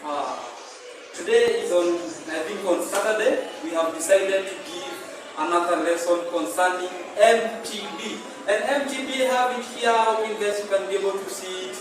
Uh, Today is on Saturday. We have decided to give another lesson concerning MTB. And MTB, have it here, hoping that you can be able to see it.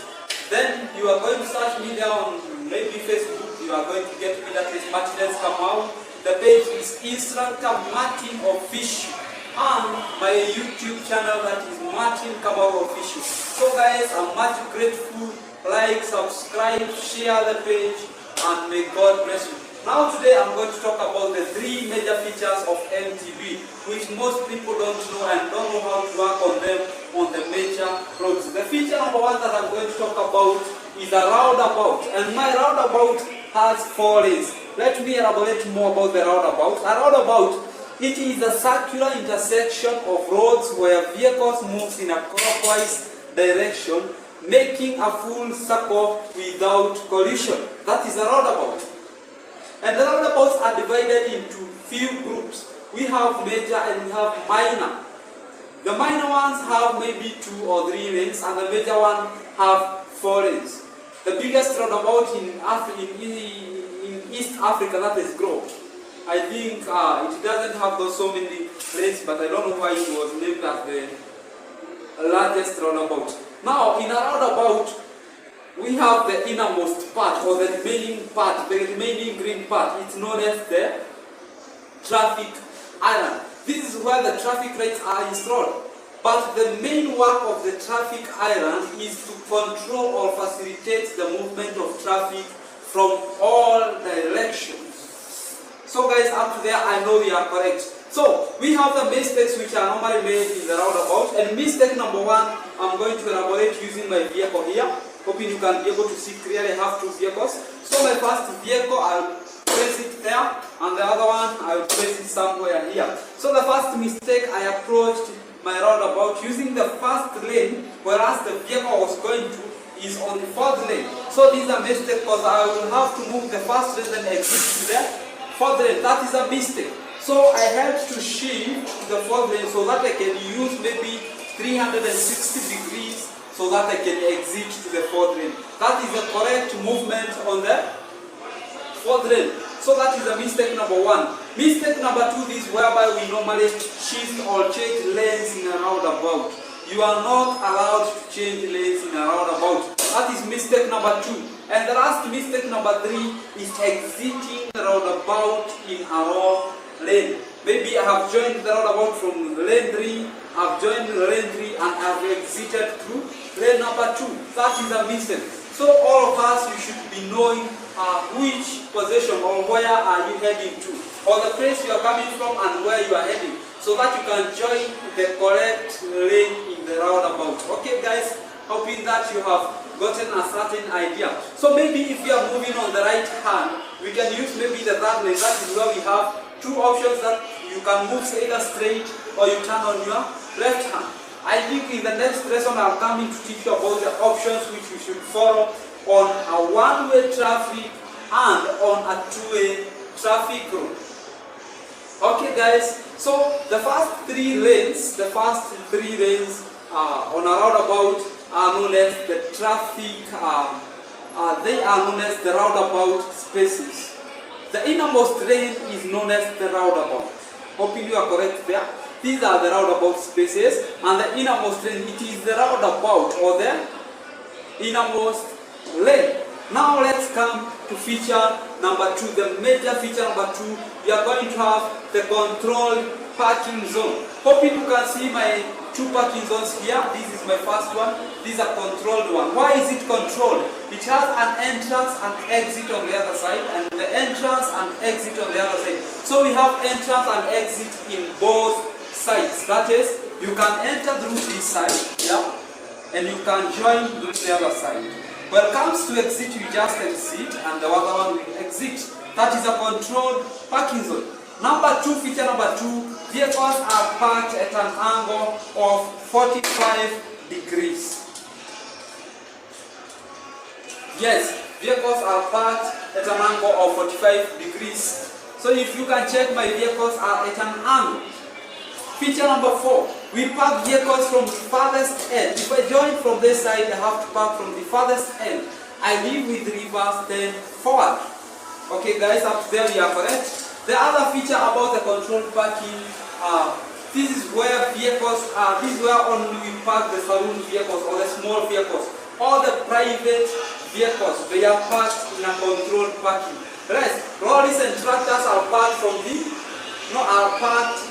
Then you are going to search media on maybe Facebook. You are going to get me that is Martinez Kamau. The page is Instructor Martin Official. And my YouTube channel, that is Martin Kamau Official. So guys, I'm much grateful. Like, subscribe, share the page, and may God bless you. Now today I'm going to talk about the three major features of MTB, which most people don't know and don't know how to work on them on the major roads. The feature number one that I'm going to talk about is a roundabout, and my roundabout has 4 lanes. Let me elaborate more about the roundabout. A roundabout, it is a circular intersection of roads where vehicles move in a clockwise direction, making a full circle without collision. That is a roundabout. And the roundabouts are divided into few groups. We have major and we have minor. The minor ones have maybe 2 or 3 lanes, and the major one have 4 lanes. The biggest roundabout in East Africa, that is Grove. I think it doesn't have so many lanes, but I don't know why it was named as the largest roundabout. Now, in a roundabout, we have the innermost part, or the remaining part, the remaining green part. It's known as the traffic island. This is where the traffic lights are installed. But the main work of the traffic island is to control or facilitate the movement of traffic from all directions. So guys, up to there, I know you are correct. So, we have the mistakes which are normally made in the roundabout. And mistake number one, I'm going to elaborate using my vehicle here. Hoping you can be able to see clearly. I have 2 vehicles. So my first vehicle, I'll place it there. And the other one, I'll place it somewhere here. So the first mistake, I approached my roundabout using the first lane, whereas the vehicle was going to is on the 4th lane. So this is a mistake because I will have to move the first lane and exit to the 4th lane. That is a mistake. So I had to shift to the 4th lane so that I can use maybe 360 degrees so that I can exit to the 4th lane. That is the correct movement on the 4th lane. So that is a mistake number one. Mistake number 2 is whereby we normally shift or change lanes in a roundabout. You are not allowed to change lanes in a roundabout. That is mistake number 2. And the last mistake number 3 is exiting the roundabout in a wrong lane. Maybe I have joined the roundabout from lane 3, I've joined lane 3 and I've exited through lane number 2. That is a mistake. So all of us, you should be knowing which position or where are you heading to, or the place you are coming from and where you are heading, so that you can join the correct lane in the roundabout. Okay guys, hoping that you have gotten a certain idea. So maybe if you are moving on the right hand, we can use maybe the 3rd lane. That is where we have 2 options that you can move either straight or you turn on your left hand. I think in the next lesson I'm coming to teach you about the options which you should follow on a one-way traffic and on a 2-way traffic road. Okay guys, so the first 3 lanes, on a roundabout are known as the traffic, they are known as the roundabout spaces. The innermost lane is known as the roundabout. Hoping you are correct there. These are the roundabout spaces, and the innermost lane, it is the roundabout or the innermost lane. Now let's come to feature number 2, the major feature number 2. We are going to have the controlled parking zone. Hoping you can see my 2 parking zones here. This is my first one. This is a controlled one. Why is it controlled? It has an entrance and exit on the other side, and the entrance and exit on the other side. So we have entrance and exit in both sides. That is, you can enter through this side, yeah, and you can join through the other side. When it comes to exit, you just exit, and the other one will exit. That is a controlled parking zone. Number 2, feature number 2, vehicles are parked at an angle of 45 degrees. Yes, vehicles are parked at an angle of 45 degrees. So if you can check, my vehicles are at an angle. Feature number 4, we park vehicles from the farthest end. If I join from this side, I have to park from the farthest end. I live with reverse then forward. Okay guys, up to there we are correct. The other feature about the controlled parking, this is where vehicles this is where only we park the saloon vehicles or the small vehicles. All the private vehicles, they are parked in a controlled parking. Rest, lorries and tractors are parked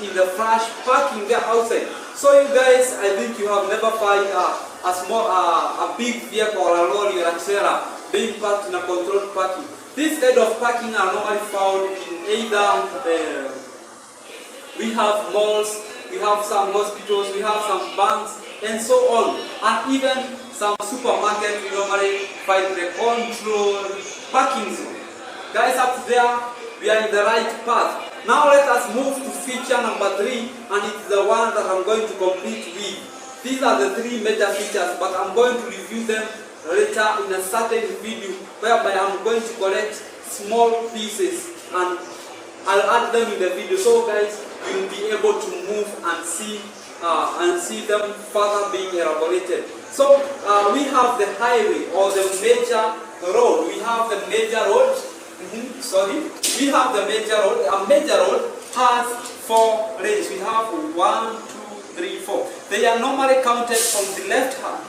in the flash parking there outside. So you guys, I think you have never found a big vehicle or a lorry or a trailer being parked in a controlled parking. This kind of parking are normally found in either we have malls, we have some hospitals, we have some banks, and so on, and even some supermarkets. We normally find the controlled parking zone. Guys, up there, we are in the right path. Now let us move to feature number 3, and it's the one that I'm going to complete with. These are the 3 major features, but I'm going to review them later in a certain video, whereby I'm going to collect small pieces and I'll add them in the video, so guys you'll be able to move and see them further being elaborated. So we have the highway or the major road. We have the major road. We have the major road. A major road has 4 lanes. We have 1, 2, 3, 4. They are normally counted from the left hand.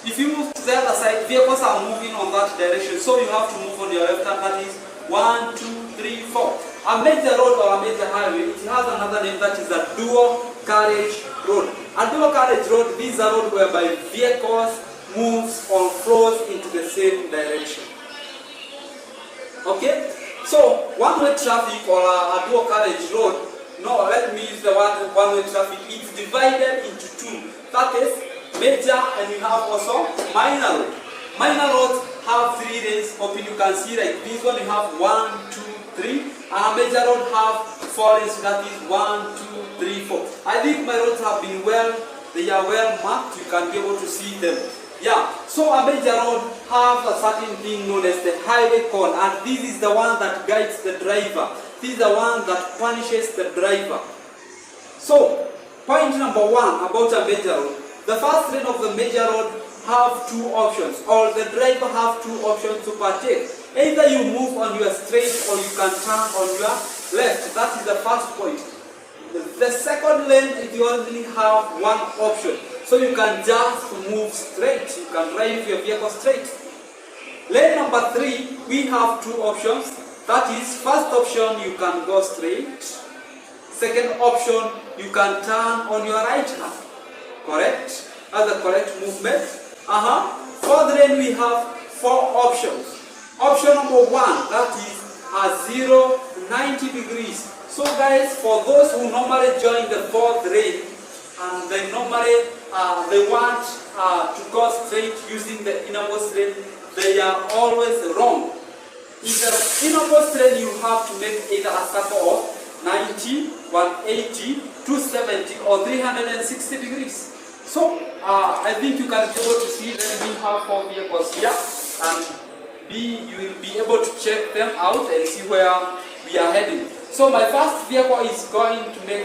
If you move to the other side, vehicles are moving on that direction, so you have to move on your left hand. That is 1, 2, 3, 4. A major road or a major highway, it has another name, that is a dual carriage road. A dual carriage road, this is a road whereby vehicles moves or flows into the same direction. Okay? So, one-way traffic or a dual carriage road, no, let me use the word one-way traffic, it's divided into 2. That is major, and we have also minor road. Minor roads have 3 lanes. Hoping you can see, like this one, you have 1, 2, 3, and a major road have 4 lanes. That is 1, 2, 3, 4. I think my roads have been they are well marked. You can be able to see them. Yeah. So a major road have a certain thing known as the highway code, and this is the one that guides the driver. This is the one that punishes the driver. So point number 1 about a major road. The first lane of the major road have 2 options, or the driver have 2 options to partake. Either you move on your straight or you can turn on your left. That is the first point. The second lane, you only have 1 option. So you can just move straight. You can drive your vehicle straight. Lane number 3, we have 2 options. That is, first option, you can go straight. Second option, you can turn on your right hand. Correct? As the correct movement. Fourth lane, we have 4 options. Option number 1, that is a 0, 90 degrees. So guys, for those who normally join the 4th lane, and they normally they want to go straight using the innermost lane, they are always wrong. In the innermost lane, you have to make either a circle of 90, 180, 270, or 360 degrees. So I think you can be able to see that we have 4 vehicles here, and you will be able to check them out and see where we are heading. So my first vehicle is going to make